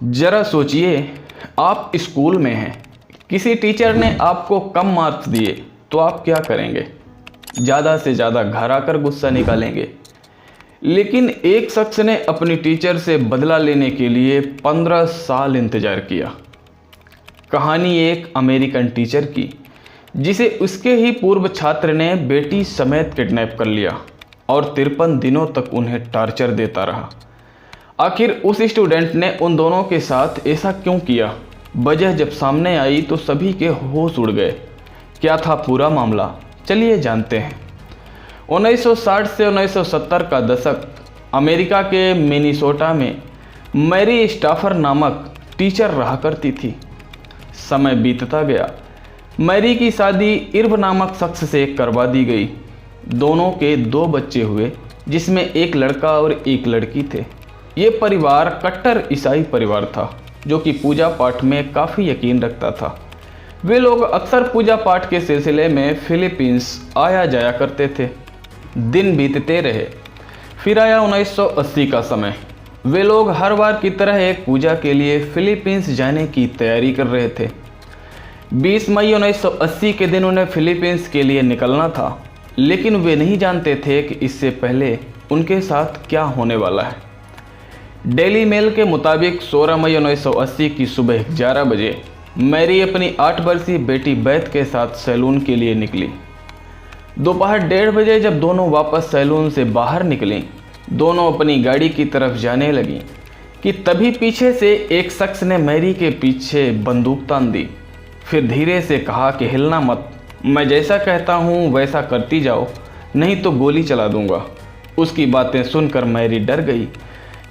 जरा सोचिए, आप स्कूल में हैं, किसी टीचर ने आपको कम मार्क्स दिए तो आप क्या करेंगे? ज़्यादा से ज़्यादा घर आकर गुस्सा निकालेंगे। लेकिन एक शख्स ने अपनी टीचर से बदला लेने के लिए 15 साल इंतज़ार किया। कहानी एक अमेरिकन टीचर की, जिसे उसके ही पूर्व छात्र ने बेटी समेत किडनैप कर लिया और 53 दिनों तक उन्हें टॉर्चर देता रहा। आखिर उस स्टूडेंट ने उन दोनों के साथ ऐसा क्यों किया? वजह जब सामने आई तो सभी के होश उड़ गए। क्या था पूरा मामला? चलिए जानते हैं। 1960 से 1970 का दशक। अमेरिका के मिनीसोटा में मैरी स्टाफर नामक टीचर रहा करती थी। समय बीतता गया। मैरी की शादी इर्व नामक शख्स से करवा दी गई। दोनों के 2 बच्चे हुए, जिसमें एक लड़का और एक लड़की थे। ये परिवार कट्टर ईसाई परिवार था, जो कि पूजा पाठ में काफ़ी यकीन रखता था। वे लोग अक्सर पूजा पाठ के सिलसिले में फिलीपींस आया जाया करते थे। दिन बीतते रहे। फिर आया 1980 का समय। वे लोग हर बार की तरह एक पूजा के लिए फिलीपींस जाने की तैयारी कर रहे थे। 20 मई 1980 के दिन उन्हें फिलीपींस के लिए निकलना था, लेकिन वे नहीं जानते थे कि इससे पहले उनके साथ क्या होने वाला है। डेली मेल के मुताबिक 16 मई 1980 की सुबह 11 बजे मैरी अपनी 8 वर्षीय बेटी बैथ के साथ सैलून के लिए निकली। दोपहर 1:30 बजे जब दोनों वापस सैलून से बाहर निकलीं, दोनों अपनी गाड़ी की तरफ जाने लगीं कि तभी पीछे से एक शख्स ने मैरी के पीछे बंदूक तान दी। फिर धीरे से कहा कि हिलना मत, मैं जैसा कहता हूँ वैसा करती जाओ, नहीं तो गोली चला दूंगा। उसकी बातें सुनकर मैरी डर गई।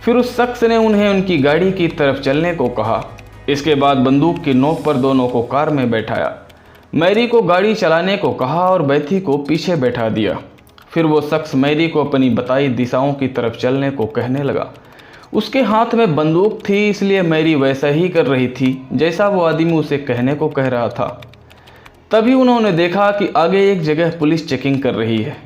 फिर उस शख्स ने उन्हें उनकी गाड़ी की तरफ चलने को कहा। इसके बाद बंदूक की नोक पर दोनों को कार में बैठाया। मैरी को गाड़ी चलाने को कहा और बैथी को पीछे बैठा दिया। फिर वो शख्स मैरी को अपनी बताई दिशाओं की तरफ चलने को कहने लगा। उसके हाथ में बंदूक थी, इसलिए मैरी वैसा ही कर रही थी जैसा वो आदमी उसे कहने को कह रहा था। तभी उन्होंने देखा कि आगे एक जगह पुलिस चेकिंग कर रही है।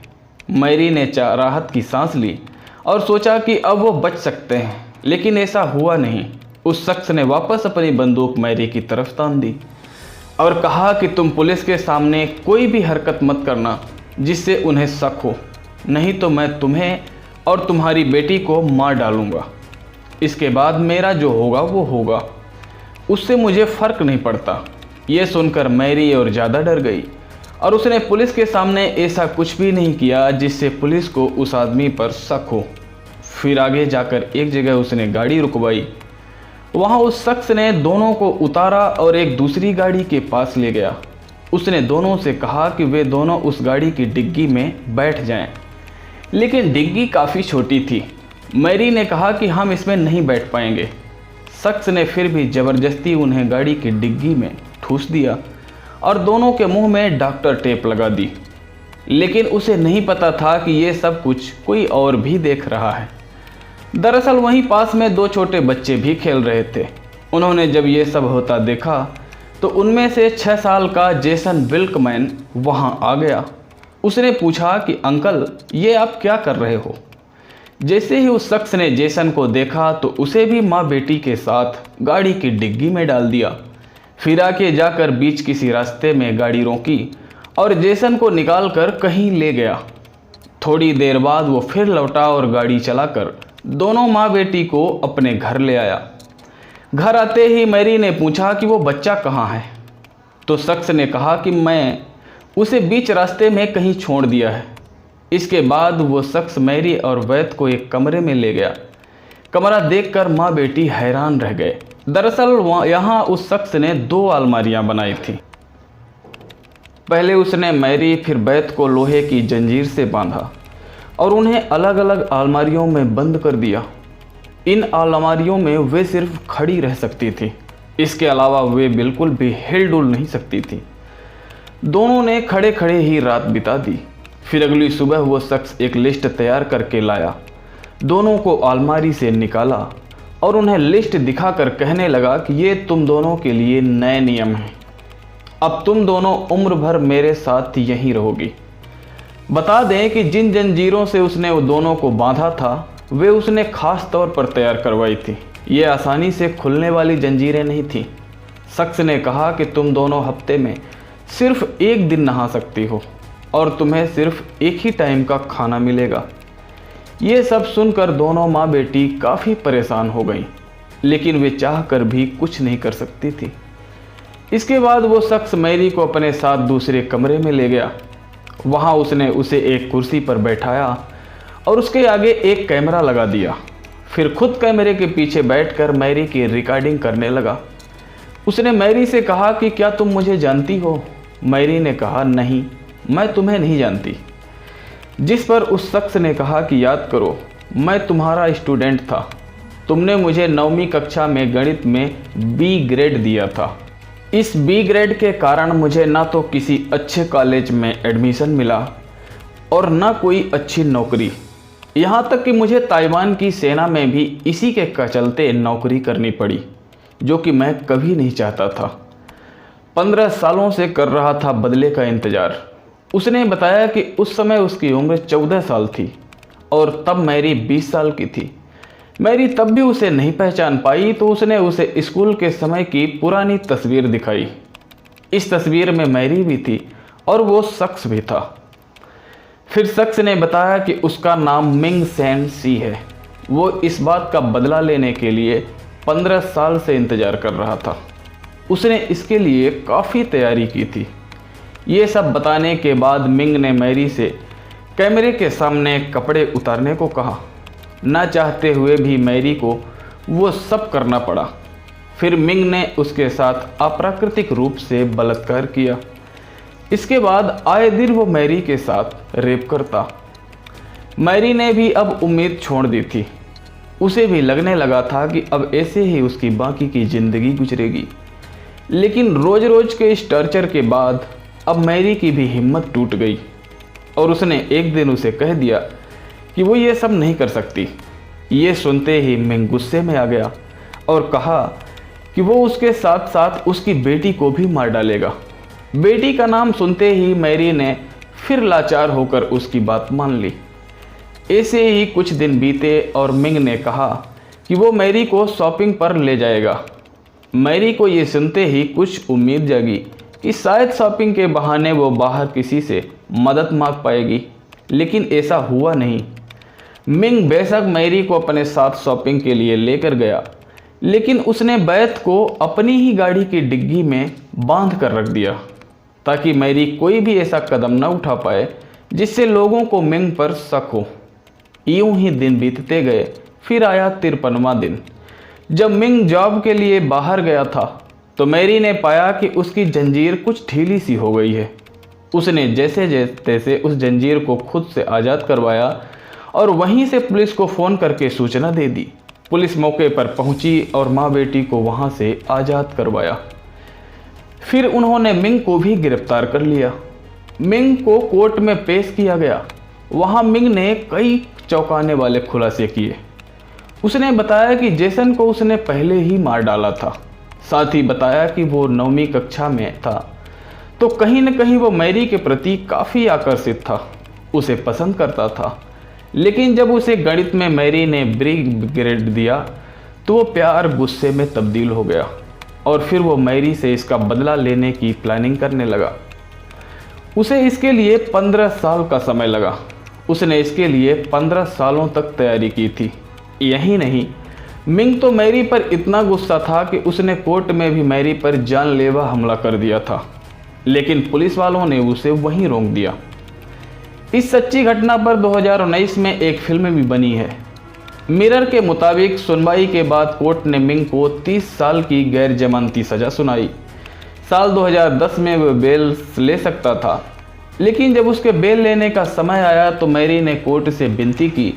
मैरी ने राहत की सांस ली और सोचा कि अब वो बच सकते हैं, लेकिन ऐसा हुआ नहीं। उस शख्स ने वापस अपनी बंदूक मैरी की तरफ तान दी और कहा कि तुम पुलिस के सामने कोई भी हरकत मत करना जिससे उन्हें शक हो, नहीं तो मैं तुम्हें और तुम्हारी बेटी को मार डालूंगा। इसके बाद मेरा जो होगा वो होगा, उससे मुझे फ़र्क नहीं पड़ता। ये सुनकर मैरी और ज़्यादा डर गई और उसने पुलिस के सामने ऐसा कुछ भी नहीं किया जिससे पुलिस को उस आदमी पर शक हो। फिर आगे जाकर एक जगह उसने गाड़ी रुकवाई। वहाँ उस शख्स ने दोनों को उतारा और एक दूसरी गाड़ी के पास ले गया। उसने दोनों से कहा कि वे दोनों उस गाड़ी की डिग्गी में बैठ जाएं, लेकिन डिग्गी काफ़ी छोटी थी। मैरी ने कहा कि हम इसमें नहीं बैठ पाएंगे। शख्स ने फिर भी ज़बरदस्ती उन्हें गाड़ी की डिग्गी में ठूस दिया और दोनों के मुंह में डॉक्टर टेप लगा दी। लेकिन उसे नहीं पता था कि ये सब कुछ कोई और भी देख रहा है। दरअसल वहीं पास में 2 छोटे बच्चे भी खेल रहे थे। उन्होंने जब ये सब होता देखा तो उनमें से 6 साल का जेसन विल्कमैन वहां आ गया। उसने पूछा कि अंकल, ये आप क्या कर रहे हो? जैसे ही उस शख्स ने जेसन को देखा तो उसे भी माँ बेटी के साथ गाड़ी की डिग्गी में डाल दिया। फिर आके जाकर बीच किसी रास्ते में गाड़ी रोकी और जेसन को निकालकर कहीं ले गया। थोड़ी देर बाद वो फिर लौटा और गाड़ी चलाकर दोनों माँ बेटी को अपने घर ले आया। घर आते ही मैरी ने पूछा कि वो बच्चा कहाँ है? तो शख्स ने कहा कि मैं उसे बीच रास्ते में कहीं छोड़ दिया है। इसके बाद वो शख्स मैरी और वैथ को एक कमरे में ले गया। कमरा देखकर माँ बेटी हैरान रह गए। दरअसल यहाँ उस शख्स ने 2 अलमारियाँ बनाई थी। पहले उसने मैरी फिर बैथ को लोहे की जंजीर से बांधा और उन्हें अलग अलग अलमारियों में बंद कर दिया। इन अलमारियों में वे सिर्फ खड़ी रह सकती थी, इसके अलावा वे बिल्कुल भी हिल डुल नहीं सकती थी। दोनों ने खड़े खड़े ही रात बिता दी। फिर अगली सुबह वो शख्स एक लिस्ट तैयार करके लाया। दोनों को अलमारी से निकाला और उन्हें लिस्ट दिखाकर कहने लगा कि ये तुम दोनों के लिए नए नियम हैं। अब तुम दोनों उम्र भर मेरे साथ यहीं रहोगी। बता दें कि जिन जंजीरों से उसने वो दोनों को बांधा था वे उसने खास तौर पर तैयार करवाई थी। ये आसानी से खुलने वाली जंजीरें नहीं थीं। शख्स ने कहा कि तुम दोनों हफ्ते में सिर्फ एक दिन नहा सकती हो और तुम्हें सिर्फ एक ही टाइम का खाना मिलेगा। ये सब सुनकर दोनों माँ बेटी काफ़ी परेशान हो गईं, लेकिन वे चाह कर भी कुछ नहीं कर सकती थी। इसके बाद वो शख्स मैरी को अपने साथ दूसरे कमरे में ले गया। वहाँ उसने उसे एक कुर्सी पर बैठाया और उसके आगे एक कैमरा लगा दिया। फिर खुद कैमरे के पीछे बैठकर मैरी की रिकॉर्डिंग करने लगा। उसने मैरी से कहा कि क्या तुम मुझे जानती हो? मैरी ने कहा नहीं, मैं तुम्हें नहीं जानती। जिस पर उस शख्स ने कहा कि याद करो, मैं तुम्हारा स्टूडेंट था। तुमने मुझे 9वीं कक्षा में गणित में बी ग्रेड दिया था। इस बी ग्रेड के कारण मुझे ना तो किसी अच्छे कॉलेज में एडमिशन मिला और ना कोई अच्छी नौकरी। यहाँ तक कि मुझे ताइवान की सेना में भी इसी के चलते नौकरी करनी पड़ी, जो कि मैं कभी नहीं चाहता था। 15 सालों से कर रहा था बदले का इंतज़ार। उसने बताया कि उस समय उसकी उम्र 14 साल थी और तब मैरी 20 साल की थी। मैरी तब भी उसे नहीं पहचान पाई, तो उसने उसे स्कूल के समय की पुरानी तस्वीर दिखाई। इस तस्वीर में मैरी भी थी और वो शख्स भी था। फिर शख्स ने बताया कि उसका नाम मिंग सेन सी है। वो इस बात का बदला लेने के लिए 15 साल से इंतज़ार कर रहा था। उसने इसके लिए काफ़ी तैयारी की थी। ये सब बताने के बाद मिंग ने मैरी से कैमरे के सामने कपड़े उतारने को कहा। ना चाहते हुए भी मैरी को वो सब करना पड़ा। फिर मिंग ने उसके साथ अप्राकृतिक रूप से बलात्कार किया। इसके बाद आए दिन वो मैरी के साथ रेप करता। मैरी ने भी अब उम्मीद छोड़ दी थी। उसे भी लगने लगा था कि अब ऐसे ही उसकी बाकी की ज़िंदगी गुजरेगी। लेकिन रोज़ रोज़ के इस टॉर्चर के बाद अब मैरी की भी हिम्मत टूट गई और उसने एक दिन उसे कह दिया कि वो ये सब नहीं कर सकती। ये सुनते ही मिंग गुस्से में आ गया और कहा कि वो उसके साथ साथ उसकी बेटी को भी मार डालेगा। बेटी का नाम सुनते ही मैरी ने फिर लाचार होकर उसकी बात मान ली। ऐसे ही कुछ दिन बीते और मिंग ने कहा कि वो मैरी को शॉपिंग पर ले जाएगा। मैरी को ये सुनते ही कुछ उम्मीद जागी कि शायद शॉपिंग के बहाने वो बाहर किसी से मदद मांग पाएगी, लेकिन ऐसा हुआ नहीं। मिंग बेशक मैरी को अपने साथ शॉपिंग के लिए लेकर गया, लेकिन उसने बैथ को अपनी ही गाड़ी की डिग्गी में बांध कर रख दिया ताकि मैरी कोई भी ऐसा कदम न उठा पाए जिससे लोगों को मिंग पर शक हो। यूं ही दिन बीतते गए। फिर आया 53वां दिन। जब मिंग जॉब के लिए बाहर गया था तो मैरी ने पाया कि उसकी जंजीर कुछ ढीली सी हो गई है। उसने जैसे तैसे उस जंजीर को खुद से आज़ाद करवाया और वहीं से पुलिस को फ़ोन करके सूचना दे दी। पुलिस मौके पर पहुंची और माँ बेटी को वहां से आज़ाद करवाया। फिर उन्होंने मिंग को भी गिरफ्तार कर लिया। मिंग को कोर्ट में पेश किया गया। वहां मिंग ने कई चौंकाने वाले खुलासे किए। उसने बताया कि जेसन को उसने पहले ही मार डाला था। साथ ही बताया कि वो 9वीं कक्षा में था तो कहीं न कहीं वो मैरी के प्रति काफ़ी आकर्षित था, उसे पसंद करता था। लेकिन जब उसे गणित में मैरी ने बी ग्रेड दिया तो वो प्यार गुस्से में तब्दील हो गया और फिर वो मैरी से इसका बदला लेने की प्लानिंग करने लगा। उसे इसके लिए 15 साल का समय लगा। उसने इसके लिए 15 सालों तक तैयारी की थी। यही नहीं, मिंग तो मैरी पर इतना गुस्सा था कि उसने कोर्ट में भी मैरी पर जानलेवा हमला कर दिया था, लेकिन पुलिस वालों ने उसे वहीं रोक दिया। इस सच्ची घटना पर 2019 में एक फिल्म भी बनी है। मिरर के मुताबिक सुनवाई के बाद कोर्ट ने मिंग को 30 साल की गैर जमानती सज़ा सुनाई। साल 2010 में वह बेल ले सकता था, लेकिन जब उसके बेल लेने का समय आया तो मैरी ने कोर्ट से विनती की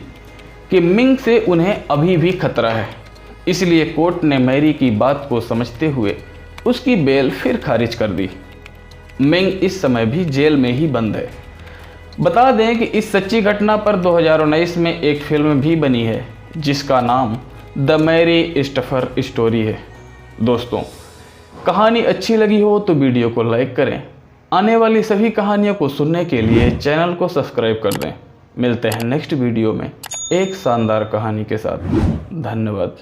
कि मिंग से उन्हें अभी भी खतरा है। इसलिए कोर्ट ने मैरी की बात को समझते हुए उसकी बेल फिर खारिज कर दी। मिंग इस समय भी जेल में ही बंद है। बता दें कि इस सच्ची घटना पर 2019 में एक फिल्म भी बनी है जिसका नाम द मैरी स्टफर स्टोरी है। दोस्तों, कहानी अच्छी लगी हो तो वीडियो को लाइक करें। आने वाली सभी कहानियों को सुनने के लिए चैनल को सब्सक्राइब कर दें। मिलते हैं नेक्स्ट वीडियो में एक शानदार कहानी के साथ। धन्यवाद।